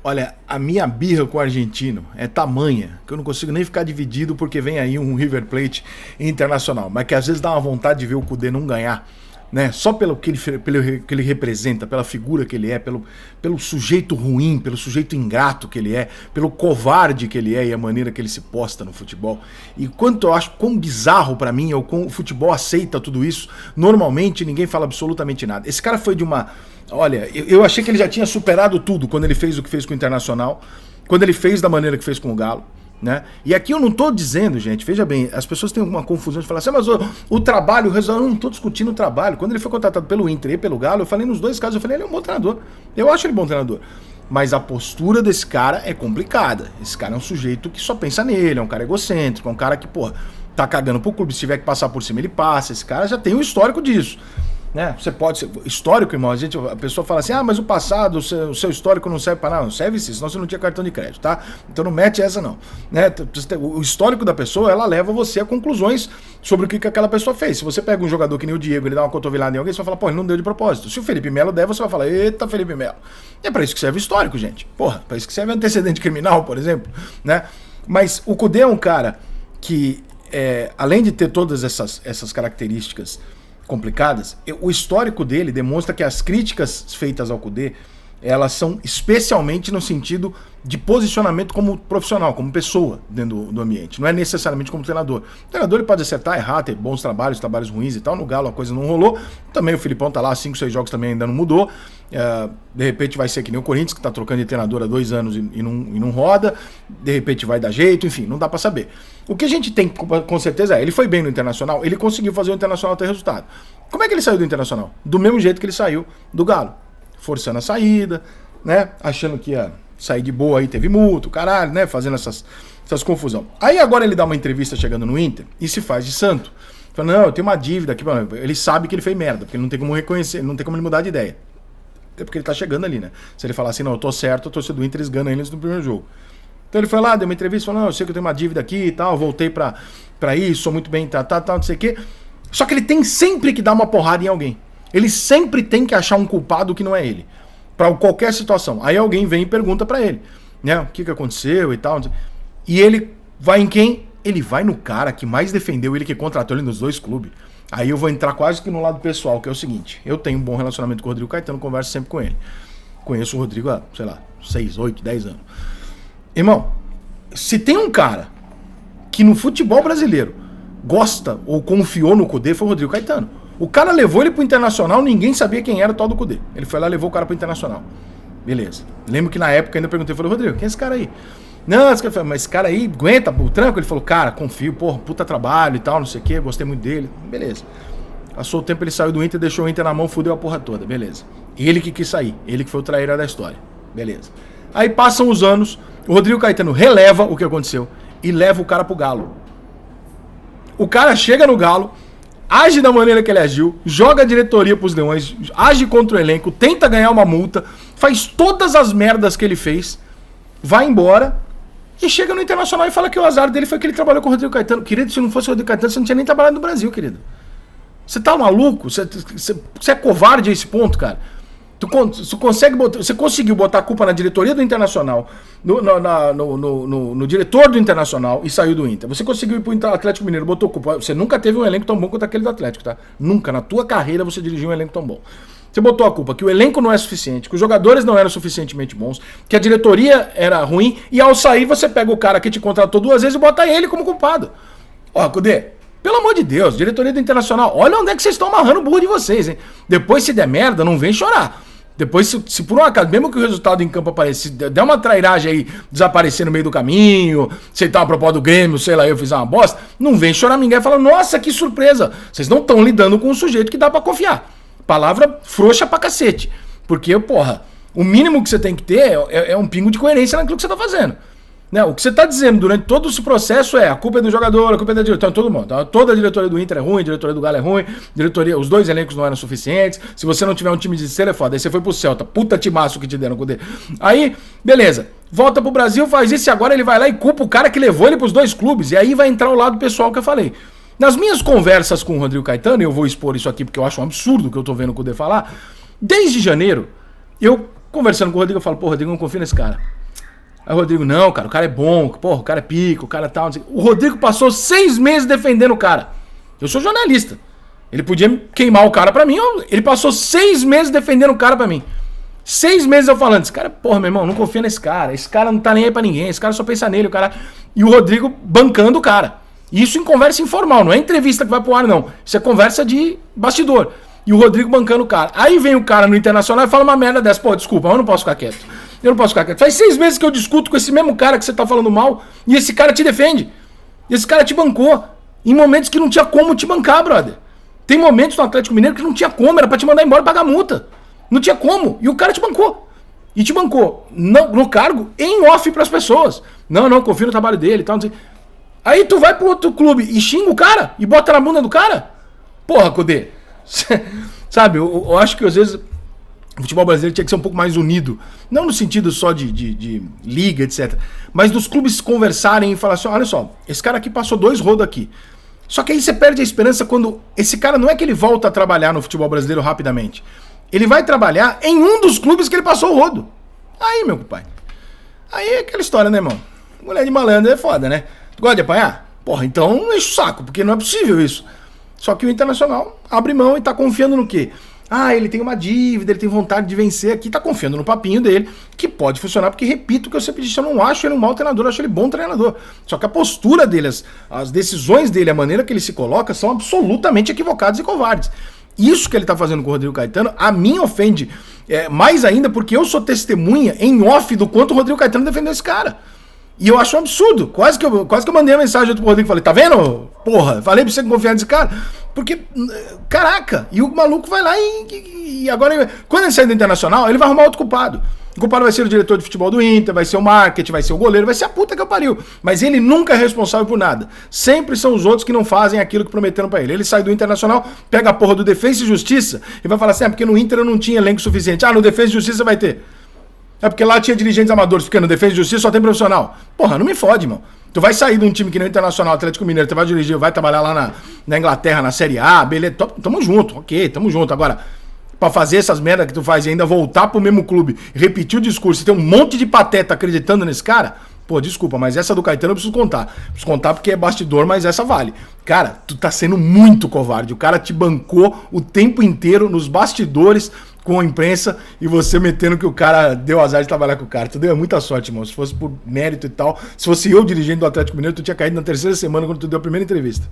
Olha, a minha birra com o argentino é tamanha que eu não consigo nem ficar dividido porque vem aí um River Plate Internacional, mas que às vezes dá uma vontade de ver o Kudê não ganhar, né? Só pelo que ele representa, pela figura que ele é, pelo sujeito ruim, pelo sujeito ingrato que ele é, pelo covarde que ele é e a maneira que ele se posta no futebol. E quanto eu acho quão bizarro pra mim, ou quão o futebol aceita tudo isso, normalmente ninguém fala absolutamente nada. Esse cara foi de uma... Olha, eu achei que ele já tinha superado tudo quando ele fez o que fez com o Internacional, quando ele fez da maneira que fez com o Galo. Né? E aqui eu não estou dizendo, gente, veja bem, as pessoas têm uma confusão de falar assim, mas o trabalho, o resultado, eu não estou discutindo o trabalho. Quando ele foi contratado pelo Inter e pelo Galo, eu falei nos dois casos, eu falei, ele é um bom treinador. Eu acho ele bom treinador. Mas a postura desse cara é complicada. Esse cara é um sujeito que só pensa nele, é um cara egocêntrico, é um cara que, porra, tá cagando pro clube, se tiver que passar por cima, ele passa. Esse cara já tem um histórico disso. Né? Você pode ser histórico, irmão. A pessoa fala assim: ah, mas o passado, o seu histórico não serve para nada. Não serve sim, senão você não tinha cartão de crédito, tá? Então não mete essa, não. Né? O histórico da pessoa, ela leva você a conclusões sobre o que aquela pessoa fez. Se você pega um jogador que nem o Diego, ele dá uma cotovelada em alguém, você vai falar, pô, ele não deu de propósito. Se o Felipe Melo der, você vai falar, eita, Felipe Melo. E é para isso que serve o histórico, gente. Porra, para isso que serve antecedente criminal, por exemplo, né? Mas o Kudê é um cara que, além de ter todas essas características complicadas, o histórico dele demonstra que as críticas feitas ao Kudê, elas são especialmente no sentido de posicionamento como profissional, como pessoa dentro do ambiente, não é necessariamente como treinador. O treinador ele pode acertar, errar, ter bons trabalhos ruins e tal. No Galo a coisa não rolou, também o Filipão tá lá, 5, 6 jogos também ainda não mudou. De repente vai ser que nem o Corinthians, que tá trocando de treinador há 2 anos e não roda, de repente vai dar jeito, enfim, não dá pra saber. O que a gente tem com certeza ele foi bem no Internacional, ele conseguiu fazer o Internacional ter resultado. Como é que ele saiu do Internacional? Do mesmo jeito que ele saiu do Galo, forçando a saída, né, achando que ia sair de boa, aí teve multa, caralho, né, fazendo essas confusão. Aí agora ele dá uma entrevista chegando no Inter e se faz de santo. Fala, não, eu tenho uma dívida aqui, ele sabe que ele fez merda, porque ele não tem como reconhecer, não tem como ele mudar de ideia. É porque ele tá chegando ali, né? Se ele falar assim, não, eu tô certo, a torcida do Inter esgana eles no primeiro jogo. Então ele foi lá, deu uma entrevista, falou, não, eu sei que eu tenho uma dívida aqui e tal, voltei pra isso, sou muito bem, tal, não sei o quê. Só que ele tem sempre que dar uma porrada em alguém. Ele sempre tem que achar um culpado que não é ele. Pra qualquer situação. Aí alguém vem e pergunta pra ele, né, o que aconteceu e tal. E ele vai em quem? Ele vai no cara que mais defendeu ele, que contratou ele nos 2 clubes. Aí eu vou entrar quase que no lado pessoal, que é o seguinte, eu tenho um bom relacionamento com o Rodrigo Caetano, converso sempre com ele. Conheço o Rodrigo há, sei lá, 6, 8, 10 anos. Irmão, se tem um cara que no futebol brasileiro gosta ou confiou no Kudê, foi o Rodrigo Caetano. O cara levou ele pro Internacional, ninguém sabia quem era o tal do Kudê. Ele foi lá e levou o cara pro Internacional. Beleza. Lembro que na época ainda perguntei, falei, Rodrigo, quem é esse cara aí? Não, mas esse cara aí aguenta o tranco? Ele falou, cara, confio, porra, puta trabalho e tal, não sei o que, gostei muito dele. Beleza. Passou o tempo, ele saiu do Inter, deixou o Inter na mão, fudeu a porra toda. Beleza. Ele que quis sair, ele que foi o traíra da história. Beleza. Aí passam os anos, o Rodrigo Caetano releva o que aconteceu e leva o cara pro Galo. O cara chega no Galo, age da maneira que ele agiu, joga a diretoria pros Leões, age contra o elenco, tenta ganhar uma multa, faz todas as merdas que ele fez, vai embora e chega no Internacional e fala que o azar dele foi que ele trabalhou com o Rodrigo Caetano. Querido, se não fosse o Rodrigo Caetano, você não tinha nem trabalhado no Brasil, querido. Você tá maluco? Você é covarde a esse ponto, cara? Você conseguiu botar a culpa na diretoria do Internacional, no diretor do Internacional e saiu do Inter. Você conseguiu ir pro Atlético Mineiro, botou culpa. Você nunca teve um elenco tão bom quanto aquele do Atlético, tá? Nunca. Na tua carreira você dirigiu um elenco tão bom. Você botou a culpa que o elenco não é suficiente, que os jogadores não eram suficientemente bons, que a diretoria era ruim, e ao sair você pega o cara que te contratou 2 vezes e bota ele como culpado. Ó, Kudê, pelo amor de Deus, diretoria do Internacional, olha onde é que vocês estão amarrando o burro de vocês, hein? Depois, se der merda, não vem chorar. Depois, se por um acaso, mesmo que o resultado em campo apareça, se der uma trairagem aí, desaparecer no meio do caminho, aceitar uma proposta do Grêmio, sei lá, eu fiz uma bosta, não vem chorar ninguém e fala, nossa, que surpresa, vocês não estão lidando com um sujeito que dá pra confiar. Palavra frouxa pra cacete. Porque, porra, o mínimo que você tem que ter é um pingo de coerência naquilo que você tá fazendo. Né? O que você está dizendo durante todo esse processo a culpa é do jogador, a culpa é da diretoria, todo mundo. Tá? Toda a diretoria do Inter é ruim, a diretoria do Galo é ruim, os 2 elencos não eram suficientes. Se você não tiver um time de estrela, é foda. Aí você foi pro Celta, puta timaço que te deram com o dele. Aí, beleza, volta pro Brasil, faz isso e agora ele vai lá e culpa o cara que levou ele pros 2 clubes. E aí vai entrar o lado pessoal que eu falei. Nas minhas conversas com o Rodrigo Caetano, e eu vou expor isso aqui porque eu acho um absurdo o que eu tô vendo o Kudê falar, desde janeiro, eu Conversando com o Rodrigo, eu falo, pô, Rodrigo, não confia nesse cara. Aí o Rodrigo, não, cara, o cara é bom, porra, o cara é pico, o cara é tal. Não sei. O Rodrigo passou 6 meses defendendo o cara. Eu sou jornalista. Ele podia queimar o cara pra mim, ele passou 6 meses defendendo o cara pra mim. 6 meses eu falando, esse cara, porra, meu irmão, não confia nesse cara, esse cara não tá nem aí pra ninguém, esse cara só pensa nele, o cara. E o Rodrigo bancando o cara. Isso em conversa informal, não é entrevista que vai pro ar, não. Isso é conversa de bastidor. E o Rodrigo bancando o cara. Aí vem o cara no Internacional e fala uma merda dessa. Pô, desculpa, eu não posso ficar quieto. Eu não posso ficar quieto. Faz 6 meses que eu discuto com esse mesmo cara que você tá falando mal e esse cara te defende. Esse cara te bancou em momentos que não tinha como te bancar, brother. Tem momentos no Atlético Mineiro que não tinha como, era pra te mandar embora e pagar multa. Não tinha como. E o cara te bancou. E te bancou no cargo em off pras pessoas. Não, confio no trabalho dele e tal, não sei. Aí tu vai pro outro clube e xinga o cara e bota na bunda do cara? Porra, Codê. Sabe, eu acho que às vezes o futebol brasileiro tinha que ser um pouco mais unido. Não no sentido só de liga, etc. Mas dos clubes conversarem e falar assim, olha só, esse cara aqui passou 2 rodos aqui. Só que aí você perde a esperança quando esse cara não é que ele volta a trabalhar no futebol brasileiro rapidamente. Ele vai trabalhar em um dos clubes que ele passou o rodo. Aí, meu pai. Aí é aquela história, né, irmão? Mulher de malandro é foda, né? Tu gosta de apanhar? Porra, então não enche o saco, porque não é possível isso. Só que o Internacional abre mão e tá confiando no quê? Ah, ele tem uma dívida, ele tem vontade de vencer aqui, tá confiando no papinho dele, que pode funcionar, porque, repito o que eu sempre disse, eu não acho ele um mau treinador, eu acho ele bom treinador. Só que a postura dele, as decisões dele, a maneira que ele se coloca, são absolutamente equivocadas e covardes. Isso que ele tá fazendo com o Rodrigo Caetano, a mim ofende mais ainda, porque eu sou testemunha em off do quanto o Rodrigo Caetano defendeu esse cara. E eu acho um absurdo. Quase que eu mandei a mensagem pro Rodrigo e falei, tá vendo? Porra, falei pra você confiar nesse cara. Porque, caraca, e o maluco vai lá e agora, quando ele sair do Internacional, ele vai arrumar outro culpado. O culpado vai ser o diretor de futebol do Inter, vai ser o marketing, vai ser o goleiro, vai ser a puta que eu pariu. Mas ele nunca é responsável por nada. Sempre são os outros que não fazem aquilo que prometeram pra ele. Ele sai do Internacional, pega a porra do Defesa e Justiça e vai falar assim, porque no Inter eu não tinha elenco suficiente. Ah, no Defesa e Justiça vai ter. É porque lá tinha dirigentes amadores, porque no Defesa e Justiça só tem profissional. Porra, não me fode, irmão. Tu vai sair de um time que nem o Internacional, Atlético Mineiro, tu vai dirigir, vai trabalhar lá na Inglaterra, na Série A, beleza, tamo junto, ok, tamo junto. Agora, pra fazer essas merdas que tu faz e ainda voltar pro mesmo clube, repetir o discurso e ter um monte de pateta acreditando nesse cara, pô, desculpa, mas essa do Caetano eu preciso contar. Preciso contar porque é bastidor, mas essa vale. Cara, tu tá sendo muito covarde. O cara te bancou o tempo inteiro nos bastidores com a imprensa e você metendo que o cara deu azar de trabalhar com o cara. Tu deu muita sorte, irmão. Se fosse por mérito e tal, se fosse eu dirigente do Atlético Mineiro, tu tinha caído na 3ª semana quando tu deu a primeira entrevista.